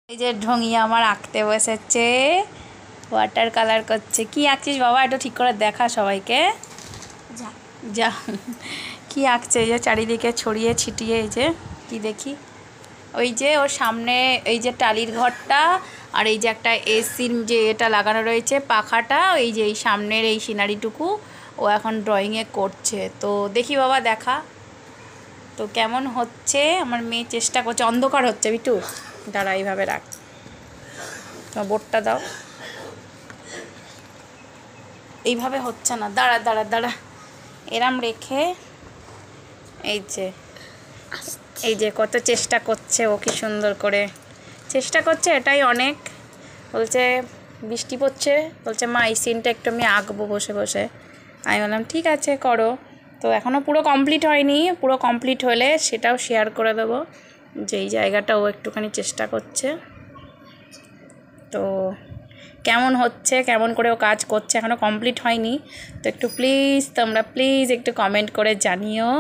এই যে ঢঙি আমার আঁকতে বসেছে, ওয়াটার কালার করছে। কি আঁকছিস বাবা? এটা ঠিক করে দেখা সবাইকে। যা যা কি আঁকছে? এই যে চারিদিকে ছড়িয়ে ছিটিয়ে, এই যে কি দেখি, ওই যে ওর সামনে এই যে টালির ঘরটা, আর এই যে একটা এসির যে এটা লাগানো রয়েছে পাখাটা, এই যে এই সামনের এই সিনারিটুকু ও এখন ড্রয়িংয়ে করছে। তো দেখি বাবা দেখা তো কেমন হচ্ছে। আমার মেয়ে চেষ্টা করছে, অন্ধকার হচ্ছে বিটু, দাঁড়া এইভাবে রাখ, তোমার বোর্ডটা দাও, এইভাবে হচ্ছে না, দাঁড়া দাঁড়া দাঁড়া, এরম রেখে এই যে কত চেষ্টা করছে ও, কি সুন্দর করে চেষ্টা করছে, এটাই অনেক। বলছে বৃষ্টি পড়ছে, বলছে মা এই সিনটা একটু আমি আঁকবো বসে বসে। আমি বললাম ঠিক আছে করো। তো এখনও পুরো কমপ্লিট হয়নি, পুরো কমপ্লিট হলে সেটাও শেয়ার করে দেবো, যে এই জায়গাটা ও একটুখানি চেষ্টা করছে। তো কেমন হচ্ছে, কেমন করে ও কাজ করছে, এখনও কমপ্লিট হয়নি। তো একটু প্লিজ তোমরা একটু কমেন্ট করে জানিও।